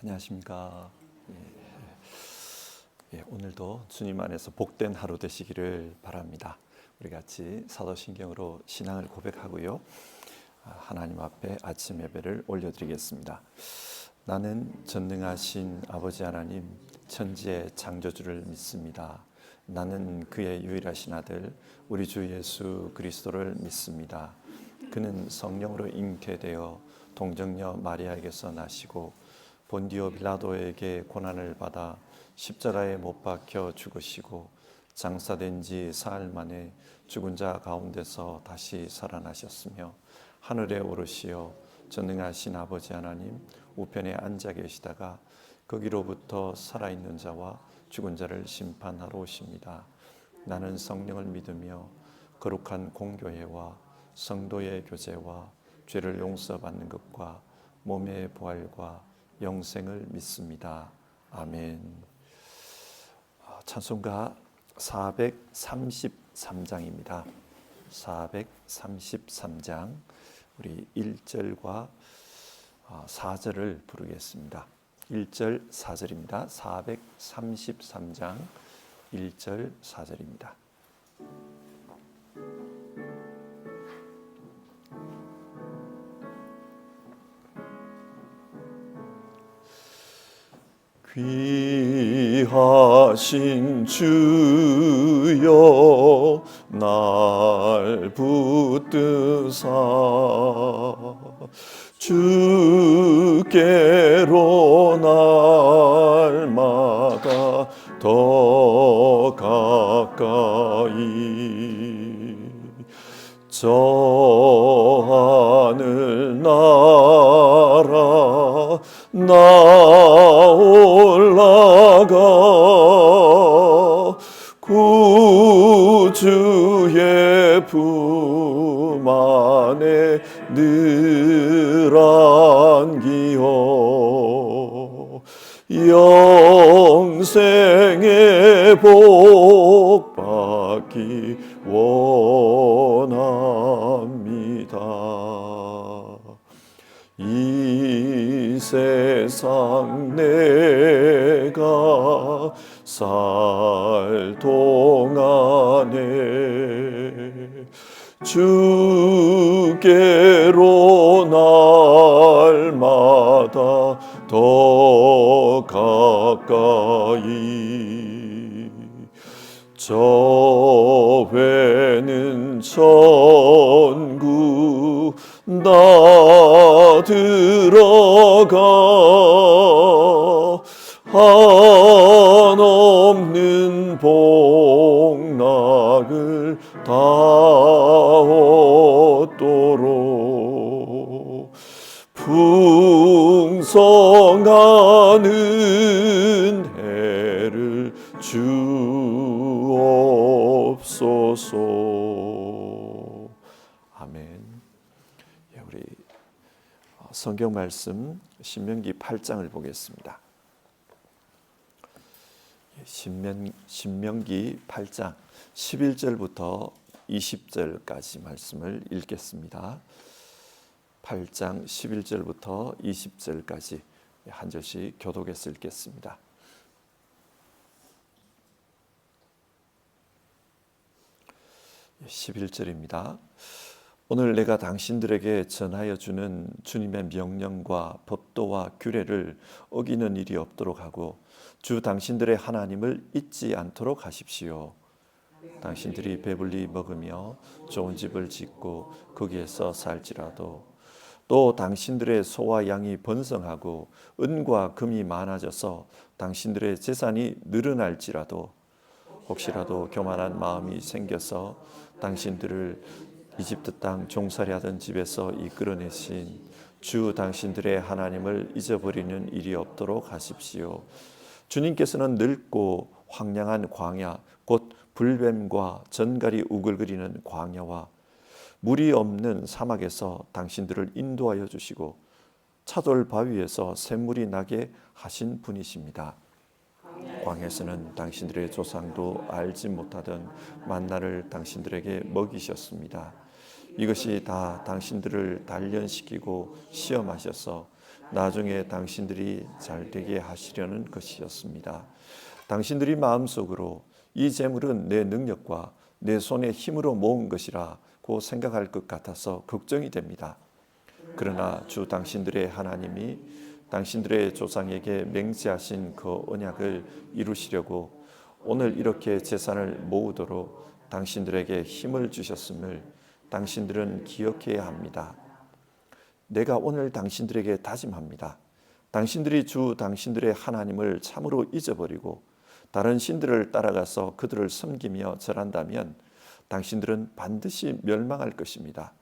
안녕하십니까. 오늘도 주님 안에서 복된 하루 되시기를 바랍니다. 우리 같이 사도신경으로 신앙을 고백하고요. 하나님 앞에 아침 예배를 올려드리겠습니다. 나는 전능하신 아버지 하나님 천지의 창조주를 믿습니다. 나는 그의 유일하신 아들 우리 주 예수 그리스도를 믿습니다. 그는 성령으로 잉태되어 동정녀 마리아에게서 나시고 본디오 빌라도에게 고난을 받아 십자가에 못 박혀 죽으시고 장사된 지 사흘 만에 죽은 자 가운데서 다시 살아나셨으며 하늘에 오르시어 전능하신 아버지 하나님 우편에 앉아 계시다가 거기로부터 살아있는 자와 죽은 자를 심판하러 오십니다. 나는 성령을 믿으며 거룩한 공교회와 성도의 교제와 죄를 용서받는 것과 몸의 부활과 영생을 믿습니다. 아멘. 찬송가 433장입니다. 433장 우리 1절과 4절을 부르겠습니다. 1절 4절입니다. 433장 1절 4절입니다. 귀하신 주여 날 붙드사 주께로 날마다 더 가까이 저 하늘 나라 나 올라가 구주의 품 안에 늘 안기어 영생의 복 받기 원합니다. 이 세상 내가 살 동안에 주께로 날마다 더 가까이 저 회는 천국 나 들어가 한없는 복락을 다 얻도록 풍성한 은혜를 주옵소서. 아멘. 우리 성경 말씀 신명기 8장을 보겠습니다. 신명기 8장 11절부터 20절까지 말씀을 읽겠습니다. 8장 11절부터 20절까지 한 절씩 교독해서 읽겠습니다. 11절입니다. 오늘 내가 당신들에게 전하여 주는 주님의 명령과 법도와 규례를 어기는 일이 없도록 하고 주 당신들의 하나님을 잊지 않도록 하십시오. 당신들이 배불리 먹으며 좋은 집을 짓고 거기에서 살지라도 또 당신들의 소와 양이 번성하고 은과 금이 많아져서 당신들의 재산이 늘어날지라도 혹시라도 교만한 마음이 생겨서 당신들을 이집트 땅 종살이 하던 집에서 이끌어내신 주 당신들의 하나님을 잊어버리는 일이 없도록 하십시오. 주님께서는 늙고 황량한 광야 곧 불뱀과 전갈이 우글거리는 광야와 물이 없는 사막에서 당신들을 인도하여 주시고 차돌 바위에서 샘물이 나게 하신 분이십니다. 광야에서는 당신들의 조상도 알지 못하던 만나를 당신들에게 먹이셨습니다. 이것이 다 당신들을 단련시키고 시험하셔서 나중에 당신들이 잘 되게 하시려는 것이었습니다. 당신들이 마음속으로 이 재물은 내 능력과 내 손의 힘으로 모은 것이라고 생각할 것 같아서 걱정이 됩니다. 그러나 주 당신들의 하나님이 당신들의 조상에게 맹세하신 그 언약을 이루시려고 오늘 이렇게 재산을 모으도록 당신들에게 힘을 주셨음을 당신들은 기억해야 합니다. 내가 오늘 당신들에게 다짐합니다. 당신들이 주 당신들의 하나님을 참으로 잊어버리고 다른 신들을 따라가서 그들을 섬기며 절한다면 당신들은 반드시 멸망할 것입니다.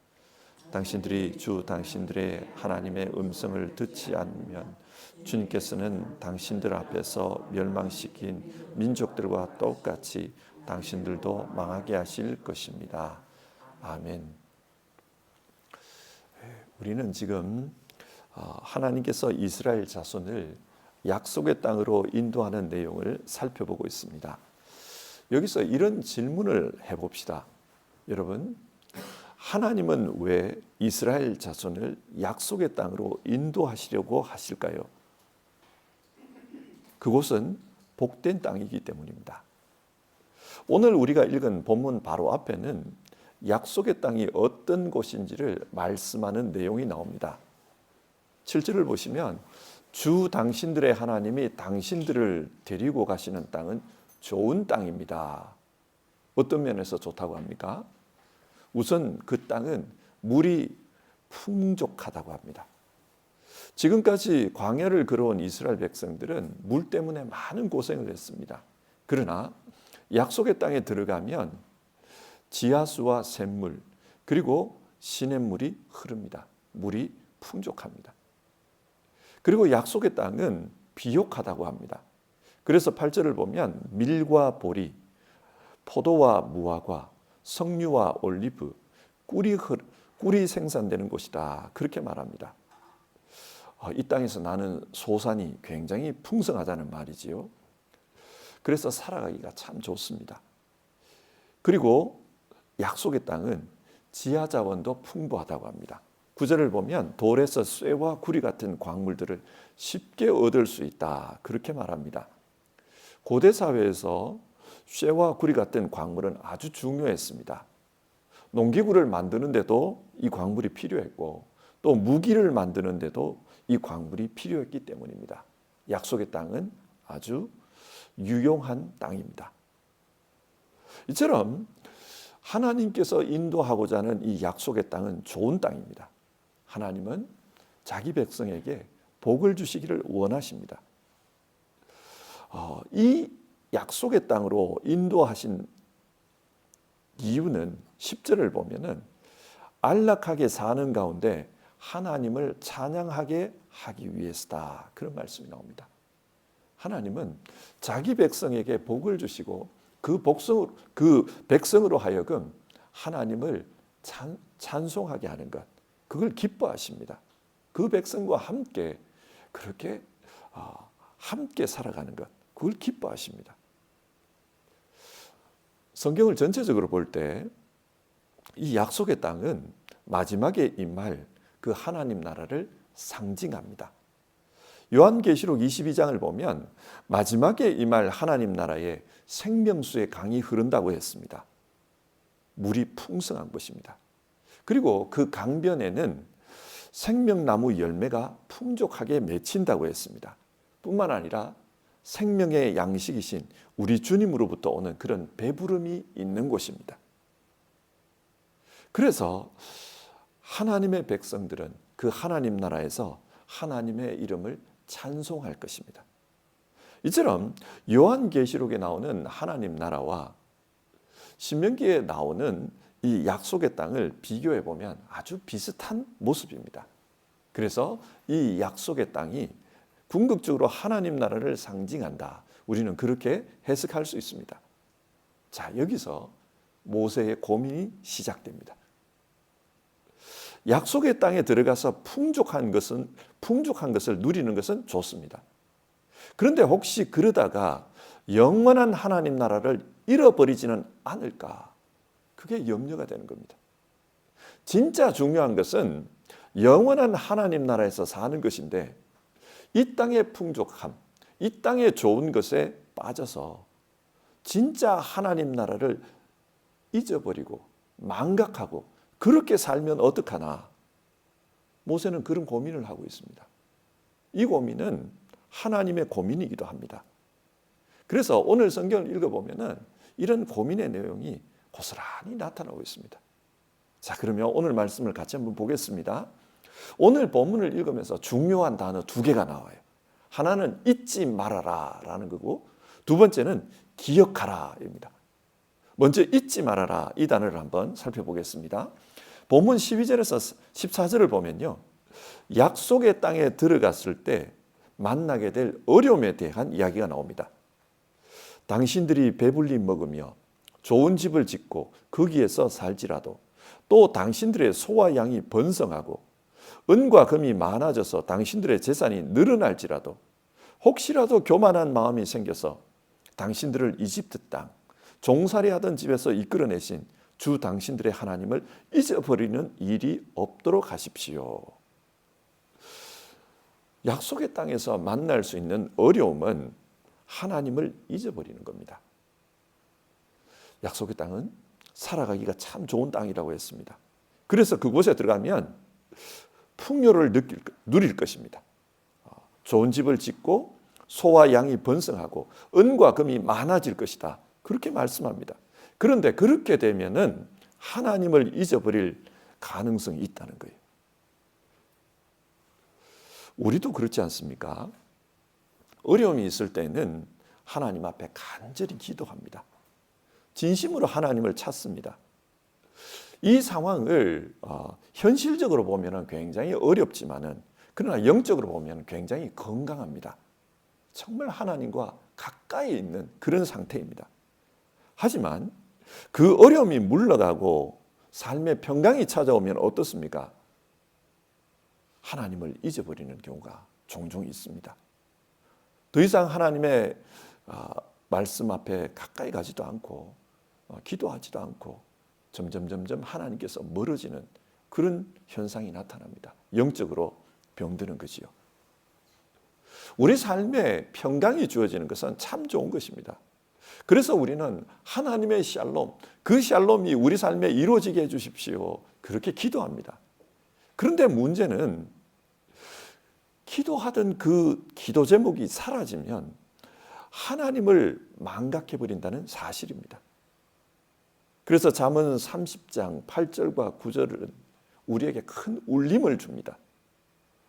당신들이 주 당신들의 하나님의 음성을 듣지 않으면 주님께서는 당신들 앞에서 멸망시킨 민족들과 똑같이 당신들도 망하게 하실 것입니다. 아멘. 우리는 지금 하나님께서 이스라엘 자손을 약속의 땅으로 인도하는 내용을 살펴보고 있습니다. 여기서 이런 질문을 해봅시다. 여러분, 하나님은 왜 이스라엘 자손을 약속의 땅으로 인도하시려고 하실까요? 그곳은 복된 땅이기 때문입니다. 오늘 우리가 읽은 본문 바로 앞에는 약속의 땅이 어떤 곳인지를 말씀하는 내용이 나옵니다. 7절을 보시면 주 당신들의 하나님이 당신들을 데리고 가시는 땅은 좋은 땅입니다. 어떤 면에서 좋다고 합니까? 우선 그 땅은 물이 풍족하다고 합니다. 지금까지 광야를 걸어온 이스라엘 백성들은 물 때문에 많은 고생을 했습니다. 그러나 약속의 땅에 들어가면 지하수와 샘물 그리고 시냇물이 흐릅니다. 물이 풍족합니다. 그리고 약속의 땅은 비옥하다고 합니다. 그래서 8절을 보면 밀과 보리, 포도와 무화과, 석류와 올리브, 꿀이 생산되는 곳이다. 그렇게 말합니다. 이 땅에서 나는 소산이 굉장히 풍성하다는 말이지요. 그래서 살아가기가 참 좋습니다. 그리고 약속의 땅은 지하 자원도 풍부하다고 합니다. 9절을 보면 돌에서 쇠와 구리 같은 광물들을 쉽게 얻을 수 있다. 그렇게 말합니다. 고대 사회에서 쇠와 구리 같은 광물은 아주 중요했습니다. 농기구를 만드는데도 이 광물이 필요했고 또 무기를 만드는데도 이 광물이 필요했기 때문입니다. 약속의 땅은 아주 유용한 땅입니다. 이처럼 하나님께서 인도하고자 하는 이 약속의 땅은 좋은 땅입니다. 하나님은 자기 백성에게 복을 주시기를 원하십니다. 이 약속의 땅으로 인도하신 이유는 10절을 보면은 안락하게 사는 가운데 하나님을 찬양하게 하기 위해서다. 그런 말씀이 나옵니다. 하나님은 자기 백성에게 복을 주시고 그 백성으로 하여금 하나님을 찬송하게 하는 것, 그걸 기뻐하십니다. 그 백성과 함께 그렇게 함께 살아가는 것, 그걸 기뻐하십니다. 성경을 전체적으로 볼 때 이 약속의 땅은 마지막에 임할 그 하나님 나라를 상징합니다. 요한계시록 22장을 보면 마지막에 임할 하나님 나라에 생명수의 강이 흐른다고 했습니다. 물이 풍성한 것입니다. 그리고 그 강변에는 생명나무 열매가 풍족하게 맺힌다고 했습니다. 뿐만 아니라 생명의 양식이신 우리 주님으로부터 오는 그런 배부름이 있는 곳입니다. 그래서 하나님의 백성들은 그 하나님 나라에서 하나님의 이름을 찬송할 것입니다. 이처럼 요한계시록에 나오는 하나님 나라와 신명기에 나오는 이 약속의 땅을 비교해 보면 아주 비슷한 모습입니다. 그래서 이 약속의 땅이 궁극적으로 하나님 나라를 상징한다. 우리는 그렇게 해석할 수 있습니다. 자, 여기서 모세의 고민이 시작됩니다. 약속의 땅에 들어가서 풍족한 것을 누리는 것은 좋습니다. 그런데 혹시 그러다가 영원한 하나님 나라를 잃어버리지는 않을까? 그게 염려가 되는 겁니다. 진짜 중요한 것은 영원한 하나님 나라에서 사는 것인데 이 땅의 풍족함, 이 땅의 좋은 것에 빠져서 진짜 하나님 나라를 잊어버리고 망각하고 그렇게 살면 어떡하나? 모세는 그런 고민을 하고 있습니다. 이 고민은 하나님의 고민이기도 합니다. 그래서 오늘 성경을 읽어보면은 이런 고민의 내용이 고스란히 나타나고 있습니다. 자, 그러면 오늘 말씀을 같이 한번 보겠습니다. 오늘 본문을 읽으면서 중요한 단어 두 개가 나와요. 하나는 잊지 말아라 라는 거고 두 번째는 기억하라입니다. 먼저 잊지 말아라 이 단어를 한번 살펴보겠습니다. 본문 12절에서 14절을 보면요. 약속의 땅에 들어갔을 때 만나게 될 어려움에 대한 이야기가 나옵니다. 당신들이 배불리 먹으며 좋은 집을 짓고 거기에서 살지라도 또 당신들의 소와 양이 번성하고 은과 금이 많아져서 당신들의 재산이 늘어날지라도 혹시라도 교만한 마음이 생겨서 당신들을 이집트 땅 종살이하던 집에서 이끌어내신 주 당신들의 하나님을 잊어버리는 일이 없도록 하십시오. 약속의 땅에서 만날 수 있는 어려움은 하나님을 잊어버리는 겁니다. 약속의 땅은 살아가기가 참 좋은 땅이라고 했습니다. 그래서 그곳에 들어가면 풍요를 누릴 것입니다. 좋은 집을 짓고 소와 양이 번성하고 은과 금이 많아질 것이다. 그렇게 말씀합니다. 그런데 그렇게 되면은 하나님을 잊어버릴 가능성이 있다는 거예요. 우리도 그렇지 않습니까? 어려움이 있을 때는 하나님 앞에 간절히 기도합니다. 진심으로 하나님을 찾습니다. 이 상황을 현실적으로 보면 굉장히 어렵지만은 그러나 영적으로 보면 굉장히 건강합니다. 정말 하나님과 가까이 있는 그런 상태입니다. 하지만 그 어려움이 물러가고 삶의 평강이 찾아오면 어떻습니까? 하나님을 잊어버리는 경우가 종종 있습니다. 더 이상 하나님의 말씀 앞에 가까이 가지도 않고 기도하지도 않고 점점 하나님께서 멀어지는 그런 현상이 나타납니다. 영적으로 병드는 거지요. 우리 삶에 평강이 주어지는 것은 참 좋은 것입니다. 그래서 우리는 하나님의 샬롬, 그 샬롬이 우리 삶에 이루어지게 해주십시오. 그렇게 기도합니다. 그런데 문제는 기도하던 그 기도 제목이 사라지면 하나님을 망각해버린다는 사실입니다. 그래서 잠언 30장 8절과 9절은 우리에게 큰 울림을 줍니다.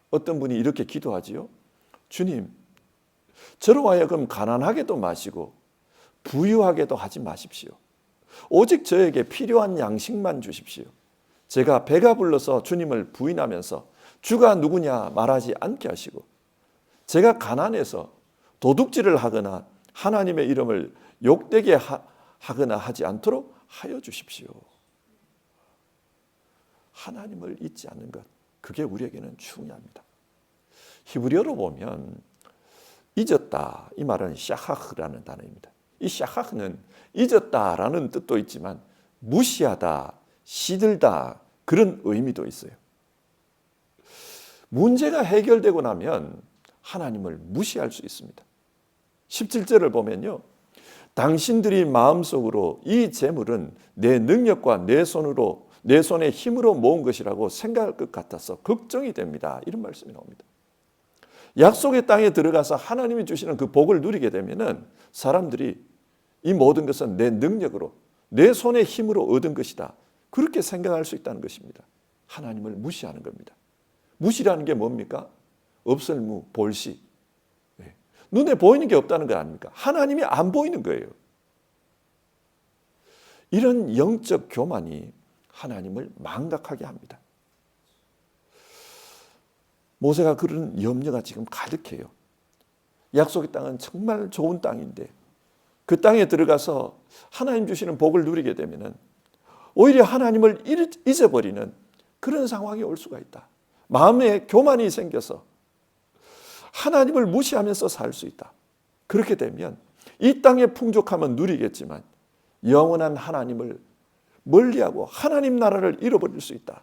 어떤 분이 이렇게 기도하지요? 주님, 저로 하여금 가난하게도 마시고 부유하게도 하지 마십시오. 오직 저에게 필요한 양식만 주십시오. 제가 배가 불러서 주님을 부인하면서 주가 누구냐 말하지 않게 하시고 제가 가난해서 도둑질을 하거나 하나님의 이름을 욕되게 하거나 하지 않도록 하여 주십시오. 하나님을 잊지 않는 것, 그게 우리에게는 중요합니다. 히브리어로 보면 잊었다, 이 말은 샤하흐라는 단어입니다. 이 샤하흐는 잊었다라는 뜻도 있지만 무시하다, 시들다 그런 의미도 있어요. 문제가 해결되고 나면 하나님을 무시할 수 있습니다. 17절을 보면요. 당신들이 마음속으로 이 재물은 내 능력과 내 손의 힘으로 모은 것이라고 생각할 것 같아서 걱정이 됩니다. 이런 말씀이 나옵니다. 약속의 땅에 들어가서 하나님이 주시는 그 복을 누리게 되면은 사람들이 이 모든 것은 내 능력으로 내 손의 힘으로 얻은 것이다. 그렇게 생각할 수 있다는 것입니다. 하나님을 무시하는 겁니다. 무시라는 게 뭡니까? 없을무, 볼시. 눈에 보이는 게 없다는 거 아닙니까? 하나님이 안 보이는 거예요. 이런 영적 교만이 하나님을 망각하게 합니다. 모세가 그런 염려가 지금 가득해요. 약속의 땅은 정말 좋은 땅인데 그 땅에 들어가서 하나님 주시는 복을 누리게 되면 오히려 하나님을 잊어버리는 그런 상황이 올 수가 있다. 마음에 교만이 생겨서 하나님을 무시하면서 살 수 있다. 그렇게 되면 이 땅의 풍족함은 누리겠지만 영원한 하나님을 멀리하고 하나님 나라를 잃어버릴 수 있다.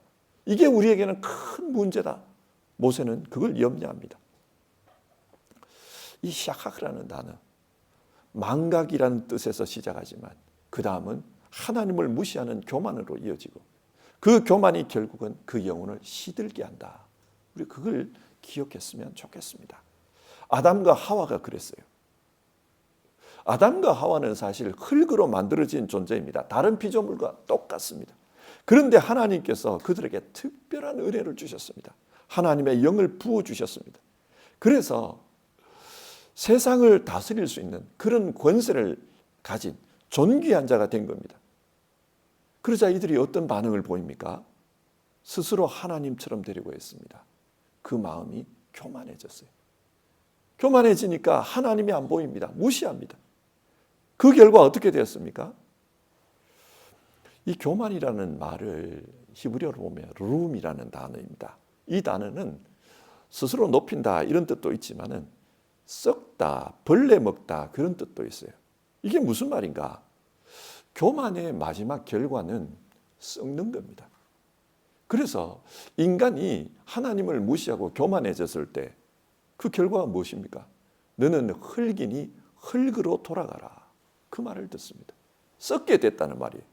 이게 우리에게는 큰 문제다. 모세는 그걸 염려합니다. 이 샤카크라는 단어, 망각이라는 뜻에서 시작하지만 그 다음은 하나님을 무시하는 교만으로 이어지고 그 교만이 결국은 그 영혼을 시들게 한다. 우리 그걸 기억했으면 좋겠습니다. 아담과 하와가 그랬어요. 아담과 하와는 사실 흙으로 만들어진 존재입니다. 다른 피조물과 똑같습니다. 그런데 하나님께서 그들에게 특별한 은혜를 주셨습니다. 하나님의 영을 부어주셨습니다. 그래서 세상을 다스릴 수 있는 그런 권세를 가진 존귀한 자가 된 겁니다. 그러자 이들이 어떤 반응을 보입니까? 스스로 하나님처럼 되려고 했습니다. 그 마음이 교만해졌어요. 교만해지니까 하나님이 안 보입니다. 무시합니다. 그 결과 어떻게 되었습니까? 이 교만이라는 말을 히브리어로 보면 룸이라는 단어입니다. 이 단어는 스스로 높인다 이런 뜻도 있지만은 썩다, 벌레 먹다 그런 뜻도 있어요. 이게 무슨 말인가? 교만의 마지막 결과는 썩는 겁니다. 그래서 인간이 하나님을 무시하고 교만해졌을 때 그 결과가 무엇입니까? 너는 흙이니 흙으로 돌아가라. 그 말을 듣습니다. 썩게 됐다는 말이에요.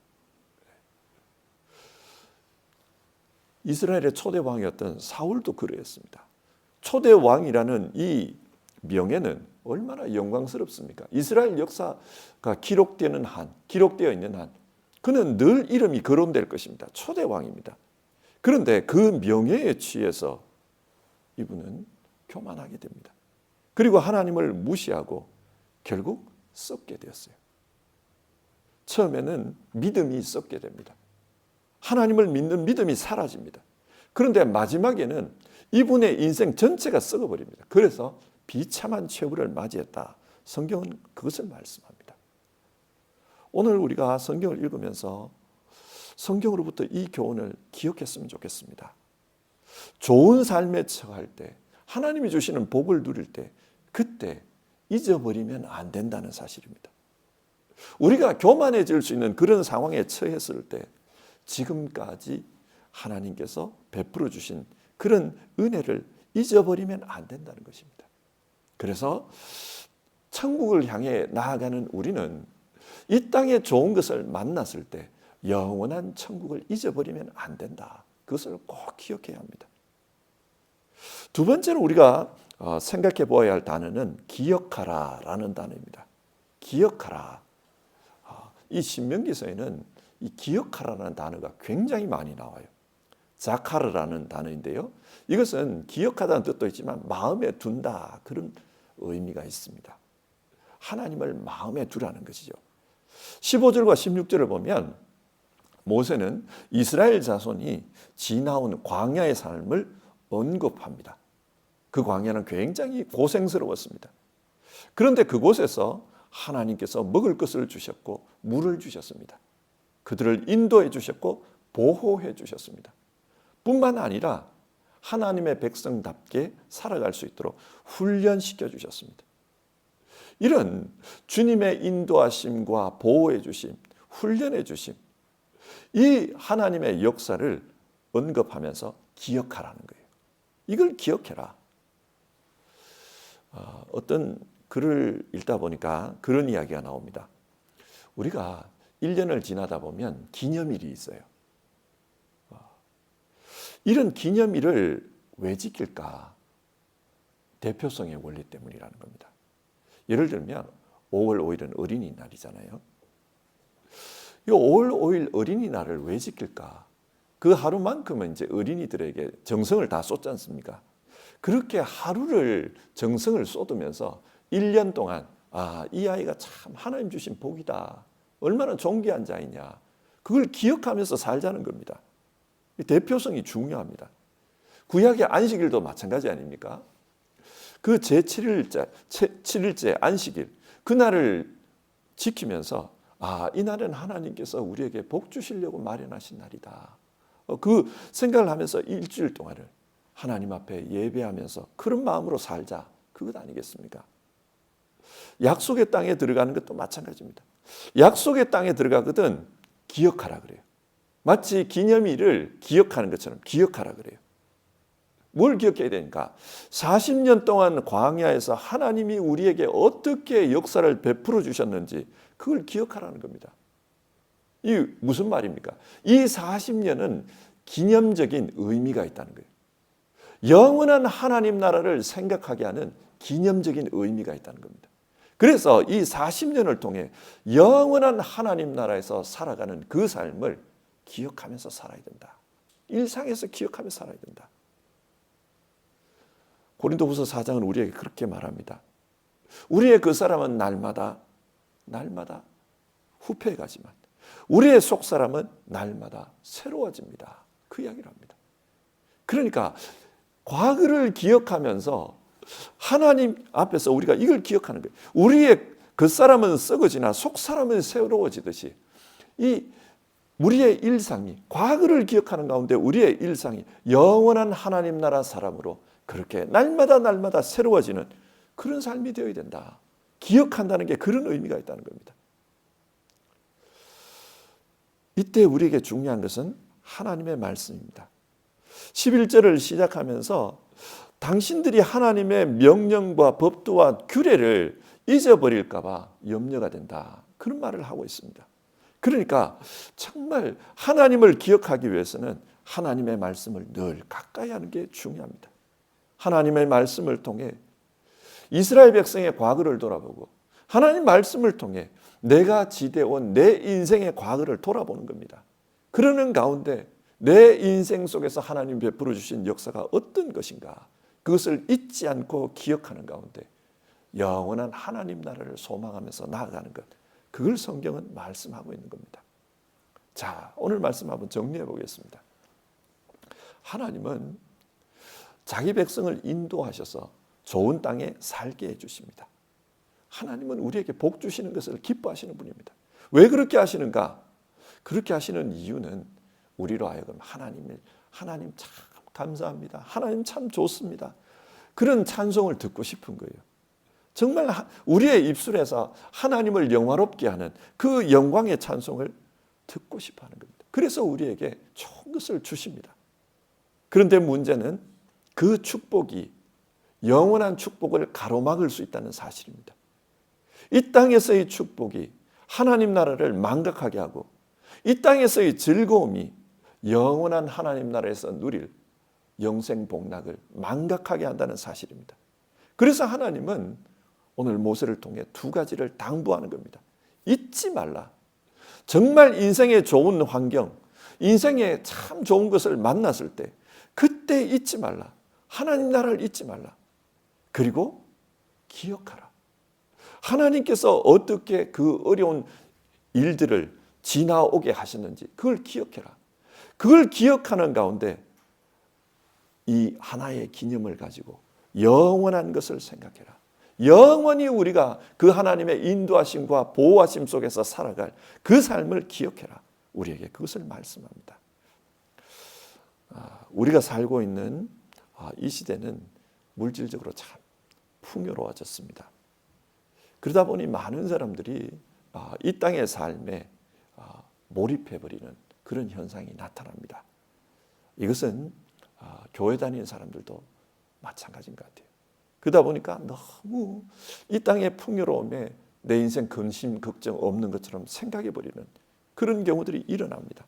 이스라엘의 초대 왕이었던 사울도 그러했습니다. 초대 왕이라는 이 명예는 얼마나 영광스럽습니까? 이스라엘 역사가 기록되어 있는 한 그는 늘 이름이 거론될 것입니다. 초대 왕입니다. 그런데 그 명예에 취해서 이분은 교만하게 됩니다. 그리고 하나님을 무시하고 결국 썩게 되었어요. 처음에는 믿음이 썩게 됩니다. 하나님을 믿는 믿음이 사라집니다. 그런데 마지막에는 이분의 인생 전체가 썩어버립니다. 그래서 비참한 최후를 맞이했다. 성경은 그것을 말씀합니다. 오늘 우리가 성경을 읽으면서 성경으로부터 이 교훈을 기억했으면 좋겠습니다. 좋은 삶에 처할 때, 하나님이 주시는 복을 누릴 때, 그때 잊어버리면 안 된다는 사실입니다. 우리가 교만해질 수 있는 그런 상황에 처했을 때 지금까지 하나님께서 베풀어 주신 그런 은혜를 잊어버리면 안 된다는 것입니다. 그래서 천국을 향해 나아가는 우리는 이 땅에 좋은 것을 만났을 때 영원한 천국을 잊어버리면 안 된다. 그것을 꼭 기억해야 합니다. 두 번째로 우리가 생각해 보아야 할 단어는 기억하라라는 단어입니다. 기억하라. 이 신명기서에는 이 기억하라는 단어가 굉장히 많이 나와요. 자카르라는 단어인데요. 이것은 기억하다는 뜻도 있지만 마음에 둔다 그런 의미가 있습니다. 하나님을 마음에 두라는 것이죠. 15절과 16절을 보면 모세는 이스라엘 자손이 지나온 광야의 삶을 언급합니다. 그 광야는 굉장히 고생스러웠습니다. 그런데 그곳에서 하나님께서 먹을 것을 주셨고 물을 주셨습니다. 그들을 인도해 주셨고 보호해 주셨습니다. 뿐만 아니라 하나님의 백성답게 살아갈 수 있도록 훈련시켜 주셨습니다. 이런 주님의 인도하심과 보호해 주심, 훈련해 주심, 이 하나님의 역사를 언급하면서 기억하라는 거예요. 이걸 기억해라. 어떤 글을 읽다 보니까 그런 이야기가 나옵니다. 우리가 1년을 지나다 보면 기념일이 있어요. 이런 기념일을 왜 지킬까? 대표성의 원리 때문이라는 겁니다. 예를 들면 5월 5일은 어린이날이잖아요. 이 5월 5일 어린이날을 왜 지킬까? 그 하루만큼은 이제 어린이들에게 정성을 다 쏟지 않습니까? 그렇게 하루를 정성을 쏟으면서 1년 동안 이 아이가 참 하나님 주신 복이다. 얼마나 존귀한 자이냐. 그걸 기억하면서 살자는 겁니다. 대표성이 중요합니다. 구약의 안식일도 마찬가지 아닙니까? 그 제7일째 안식일, 그날을 지키면서 이날은 하나님께서 우리에게 복 주시려고 마련하신 날이다. 그 생각을 하면서 일주일 동안을 하나님 앞에 예배하면서 그런 마음으로 살자. 그것 아니겠습니까? 약속의 땅에 들어가는 것도 마찬가지입니다. 약속의 땅에 들어가거든 기억하라 그래요. 마치 기념일을 기억하는 것처럼 기억하라 그래요. 뭘 기억해야 되니까 40년 동안 광야에서 하나님이 우리에게 어떻게 역사를 베풀어 주셨는지 그걸 기억하라는 겁니다. 이 무슨 말입니까? 이 40년은 기념적인 의미가 있다는 거예요. 영원한 하나님 나라를 생각하게 하는 기념적인 의미가 있다는 겁니다. 그래서 이 40년을 통해 영원한 하나님 나라에서 살아가는 그 삶을 기억하면서 살아야 된다. 일상에서 기억하면서 살아야 된다. 고린도후서 4장은 우리에게 그렇게 말합니다. 우리의 그 사람은 날마다 후패해가지만 우리의 속사람은 날마다 새로워집니다. 그 이야기를 합니다. 그러니까 과거를 기억하면서 하나님 앞에서 우리가 이걸 기억하는 거예요. 우리의 그 사람은 썩어지나 속사람은 새로워지듯이 이 우리의 일상이 과거를 기억하는 가운데 우리의 일상이 영원한 하나님 나라 사람으로 그렇게 날마다 새로워지는 그런 삶이 되어야 된다. 기억한다는 게 그런 의미가 있다는 겁니다. 이때 우리에게 중요한 것은 하나님의 말씀입니다. 11절을 시작하면서 당신들이 하나님의 명령과 법도와 규례를 잊어버릴까 봐 염려가 된다. 그런 말을 하고 있습니다. 그러니까 정말 하나님을 기억하기 위해서는 하나님의 말씀을 늘 가까이 하는 게 중요합니다. 하나님의 말씀을 통해 이스라엘 백성의 과거를 돌아보고 하나님 말씀을 통해 내가 지대온 내 인생의 과거를 돌아보는 겁니다. 그러는 가운데 내 인생 속에서 하나님 베풀어 주신 역사가 어떤 것인가 그것을 잊지 않고 기억하는 가운데 영원한 하나님 나라를 소망하면서 나아가는 것 그걸 성경은 말씀하고 있는 겁니다. 자, 오늘 말씀 한번 정리해 보겠습니다. 하나님은 자기 백성을 인도하셔서 좋은 땅에 살게 해주십니다. 하나님은 우리에게 복 주시는 것을 기뻐하시는 분입니다. 왜 그렇게 하시는가? 그렇게 하시는 이유는 우리로 하여금 하나님 참 감사합니다. 하나님 참 좋습니다. 그런 찬송을 듣고 싶은 거예요. 정말 우리의 입술에서 하나님을 영화롭게 하는 그 영광의 찬송을 듣고 싶어 하는 겁니다. 그래서 우리에게 좋은 것을 주십니다. 그런데 문제는 그 축복이 영원한 축복을 가로막을 수 있다는 사실입니다. 이 땅에서의 축복이 하나님 나라를 망각하게 하고 이 땅에서의 즐거움이 영원한 하나님 나라에서 누릴 영생 복락을 망각하게 한다는 사실입니다. 그래서 하나님은 오늘 모세를 통해 두 가지를 당부하는 겁니다. 잊지 말라. 정말 인생의 좋은 환경, 인생의 참 좋은 것을 만났을 때 그때 잊지 말라. 하나님 나라를 잊지 말라. 그리고 기억하라. 하나님께서 어떻게 그 어려운 일들을 지나오게 하셨는지 그걸 기억해라. 그걸 기억하는 가운데 이 하나의 기념을 가지고 영원한 것을 생각해라. 영원히 우리가 그 하나님의 인도하심과 보호하심 속에서 살아갈 그 삶을 기억해라. 우리에게 그것을 말씀합니다. 우리가 살고 있는 이 시대는 물질적으로 참 풍요로워졌습니다. 그러다 보니 많은 사람들이 이 땅의 삶에 몰입해버리는 그런 현상이 나타납니다. 이것은 교회 다니는 사람들도 마찬가지인 것 같아요. 그러다 보니까 너무 이 땅의 풍요로움에 내 인생 근심, 걱정 없는 것처럼 생각해버리는 그런 경우들이 일어납니다.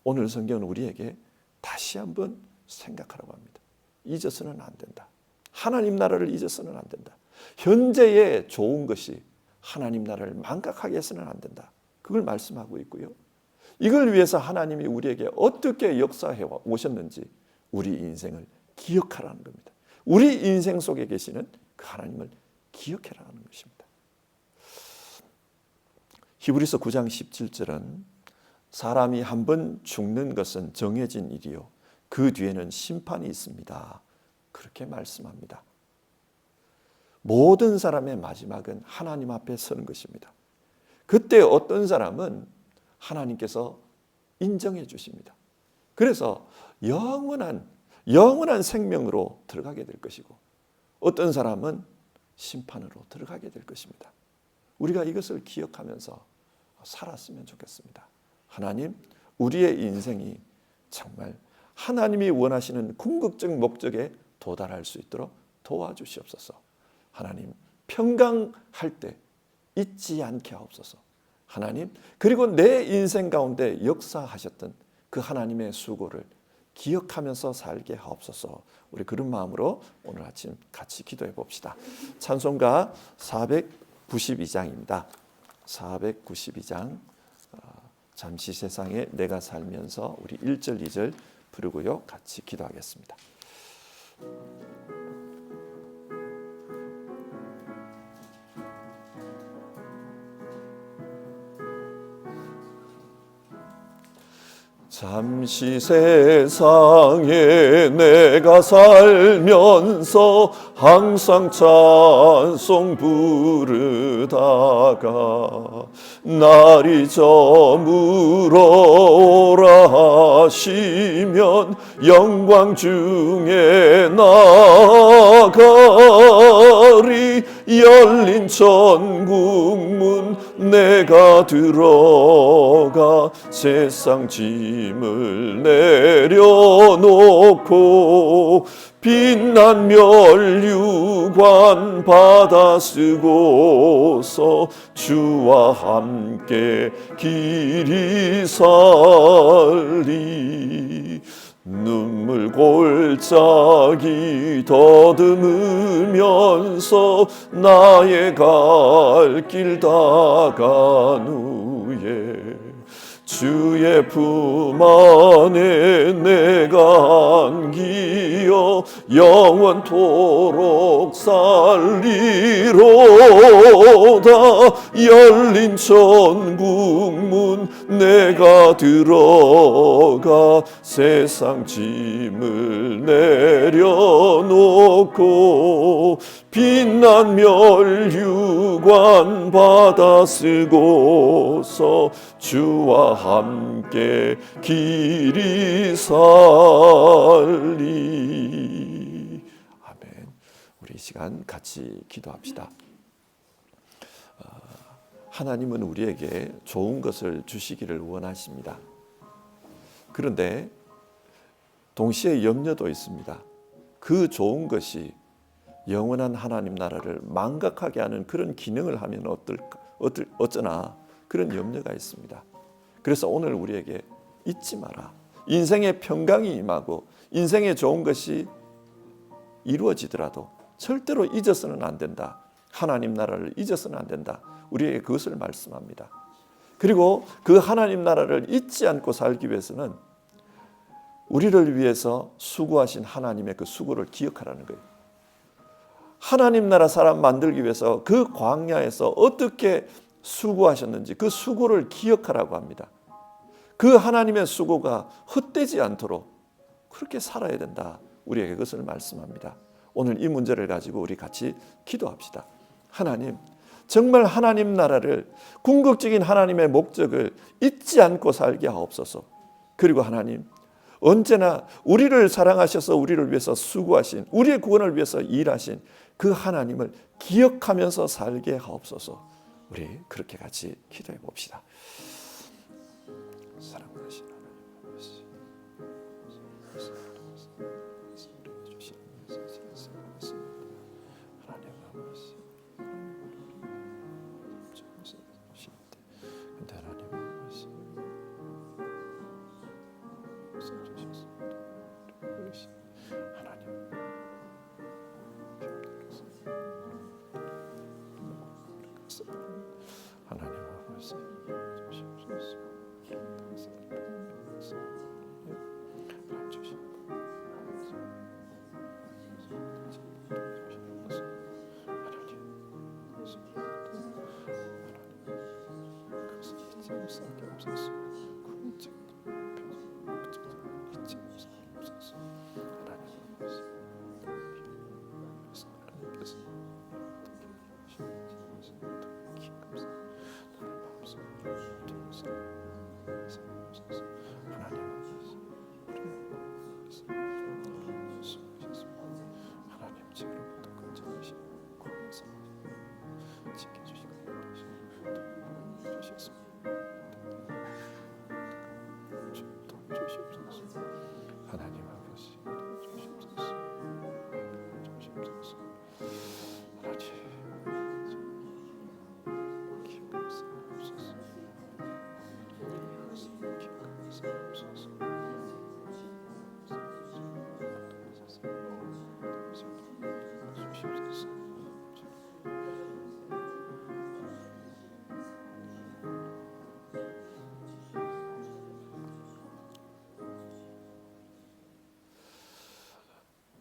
오늘 성경은 우리에게 다시 한번 생각하라고 합니다. 잊어서는 안 된다. 하나님 나라를 잊어서는 안 된다. 현재의 좋은 것이 하나님 나라를 망각하게 해서는 안 된다. 그걸 말씀하고 있고요. 이걸 위해서 하나님이 우리에게 어떻게 역사해 오셨는지 우리 인생을 기억하라는 겁니다. 우리 인생 속에 계시는 그 하나님을 기억해라는 것입니다. 히브리서 9장 17절은 사람이 한 번 죽는 것은 정해진 일이요 그 뒤에는 심판이 있습니다. 그렇게 말씀합니다. 모든 사람의 마지막은 하나님 앞에 서는 것입니다. 그때 어떤 사람은 하나님께서 인정해 주십니다. 그래서 영원한 생명으로 들어가게 될 것이고 어떤 사람은 심판으로 들어가게 될 것입니다. 우리가 이것을 기억하면서 살았으면 좋겠습니다. 하나님, 우리의 인생이 정말 하나님이 원하시는 궁극적 목적에 도달할 수 있도록 도와주시옵소서. 하나님, 평강할 때 잊지 않게 하옵소서. 하나님, 그리고 내 인생 가운데 역사하셨던 그 하나님의 수고를 기억하면서 살게 하옵소서. 우리 그런 마음으로 오늘 아침 같이 기도해 봅시다. 찬송가 492장입니다. 492장 잠시 세상에 내가 살면서 우리 1절 2절 부르고요. 같이 기도하겠습니다. 잠시 세상에 내가 살면서 항상 찬송 부르다가 날이 저물어 오라 하시면 영광 중에 나가리. 열린 천국문 내가 들어가 세상 짐을 내려놓고 빛난 멸류관 받아 쓰고서 주와 함께 길이 살리. 눈물 골짜기 더듬으면서 나의 갈 길 다간 후에 주의 품 안에 내가 안기어 영원토록 살리로다. 열린 천국문 내가 들어가 세상 짐을 내려놓고 빛난 멸류관 받아 쓰고서 주와 함께 길이 살리. 아멘. 우리 이 시간 같이 기도합시다. 하나님은 우리에게 좋은 것을 주시기를 원하십니다. 그런데 동시에 염려도 있습니다. 그 좋은 것이 영원한 하나님 나라를 망각하게 하는 그런 기능을 하면 어쩌나 그런 염려가 있습니다. 그래서 오늘 우리에게 잊지 마라. 인생의 평강이 임하고 인생의 좋은 것이 이루어지더라도 절대로 잊어서는 안 된다. 하나님 나라를 잊어서는 안 된다. 우리에게 그것을 말씀합니다. 그리고 그 하나님 나라를 잊지 않고 살기 위해서는 우리를 위해서 수고하신 하나님의 그 수고를 기억하라는 거예요. 하나님 나라 사람 만들기 위해서 그 광야에서 어떻게 수고하셨는지 그 수고를 기억하라고 합니다. 그 하나님의 수고가 헛되지 않도록 그렇게 살아야 된다. 우리에게 그것을 말씀합니다. 오늘 이 문제를 가지고 우리 같이 기도합시다. 하나님, 정말 하나님 나라를 궁극적인 하나님의 목적을 잊지 않고 살게 하옵소서. 그리고 하나님, 언제나 우리를 사랑하셔서 우리를 위해서 수고하신, 우리의 구원을 위해서 일하신 그 하나님을 기억하면서 살게 하옵소서. 우리 그렇게 같이 기도해 봅시다. 사랑하신 하나님 아버지, 지켜주시고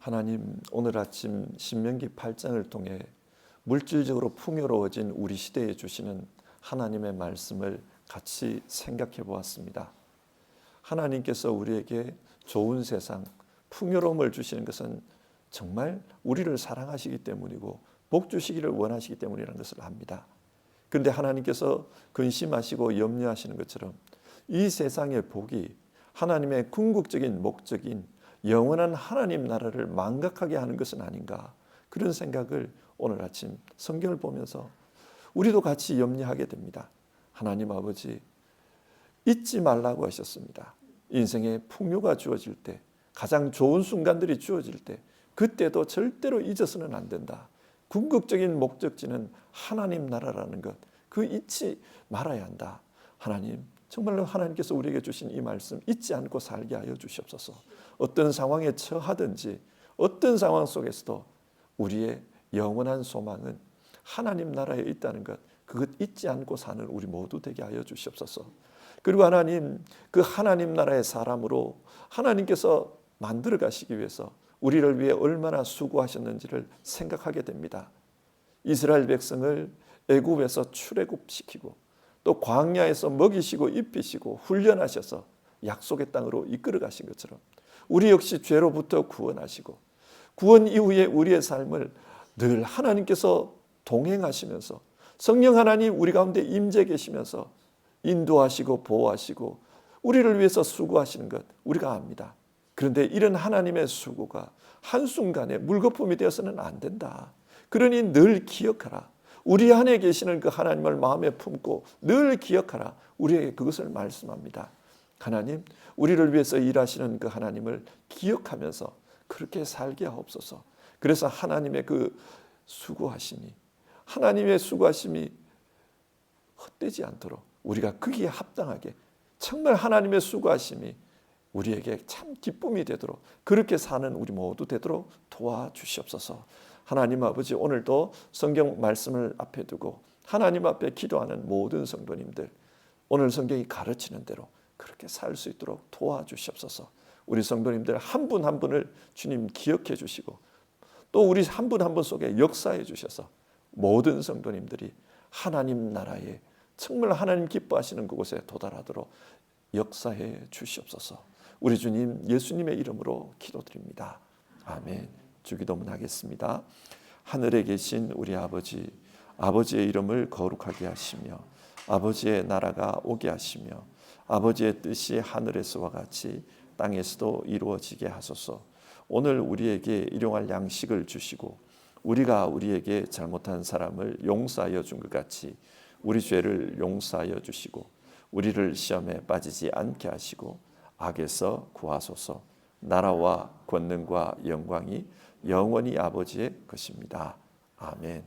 하나님, 오늘 아침 신명기 8장을 통해 물질적으로 풍요로워진 우리 시대에 주시는 하나님의 말씀을 같이 생각해 보았습니다. 하나님께서 우리에게 좋은 세상, 풍요로움을 주시는 것은 정말 우리를 사랑하시기 때문이고 복 주시기를 원하시기 때문이라는 것을 압니다. 그런데 하나님께서 근심하시고 염려하시는 것처럼 이 세상의 복이 하나님의 궁극적인 목적인 영원한 하나님 나라를 망각하게 하는 것은 아닌가, 그런 생각을 오늘 아침 성경을 보면서 우리도 같이 염려하게 됩니다. 하나님 아버지, 잊지 말라고 하셨습니다. 인생에 풍요가 주어질 때, 가장 좋은 순간들이 주어질 때, 그때도 절대로 잊어서는 안 된다. 궁극적인 목적지는 하나님 나라라는 것, 그 잊지 말아야 한다. 하나님, 정말로 하나님께서 우리에게 주신 이 말씀 잊지 않고 살게 하여 주시옵소서. 어떤 상황에 처하든지 어떤 상황 속에서도 우리의 영원한 소망은 하나님 나라에 있다는 것, 그것 잊지 않고 사는 우리 모두 되게 하여 주시옵소서. 그리고 하나님, 그 하나님 나라의 사람으로 하나님께서 만들어 가시기 위해서 우리를 위해 얼마나 수고하셨는지를 생각하게 됩니다. 이스라엘 백성을 애굽에서 출애굽시키고 또 광야에서 먹이시고 입히시고 훈련하셔서 약속의 땅으로 이끌어 가신 것처럼 우리 역시 죄로부터 구원하시고 구원 이후에 우리의 삶을 늘 하나님께서 동행하시면서 성령 하나님 우리 가운데 임재 계시면서 인도하시고 보호하시고 우리를 위해서 수고하시는 것 우리가 압니다. 그런데 이런 하나님의 수고가 한순간에 물거품이 되어서는 안 된다. 그러니 늘 기억하라. 우리 안에 계시는 그 하나님을 마음에 품고 늘 기억하라. 우리에게 그것을 말씀합니다. 하나님, 우리를 위해서 일하시는 그 하나님을 기억하면서 그렇게 살게 하옵소서. 그래서 하나님의 그 수고하심이, 하나님의 수고하심이 헛되지 않도록 우리가 거기에 합당하게 정말 하나님의 수고하심이 우리에게 참 기쁨이 되도록 그렇게 사는 우리 모두 되도록 도와주시옵소서. 하나님 아버지, 오늘도 성경 말씀을 앞에 두고 하나님 앞에 기도하는 모든 성도님들, 오늘 성경이 가르치는 대로 그렇게 살 수 있도록 도와주시옵소서. 우리 성도님들 한 분 한 분을 주님 기억해 주시고 또 우리 한 분 한 분 속에 역사해 주셔서 모든 성도님들이 하나님 나라에 정말 하나님 기뻐하시는 그곳에 도달하도록 역사해 주시옵소서. 우리 주님 예수님의 이름으로 기도드립니다. 아멘. 주기도문 하겠습니다. 하늘에 계신 우리 아버지, 아버지의 이름을 거룩하게 하시며 아버지의 나라가 오게 하시며 아버지의 뜻이 하늘에서와 같이 땅에서도 이루어지게 하소서. 오늘 우리에게 일용할 양식을 주시고 우리가 우리에게 잘못한 사람을 용서하여 준 것 같이 우리 죄를 용서하여 주시고 우리를 시험에 빠지지 않게 하시고 악에서 구하소서. 나라와 권능과 영광이 영원히 아버지의 것입니다. 아멘.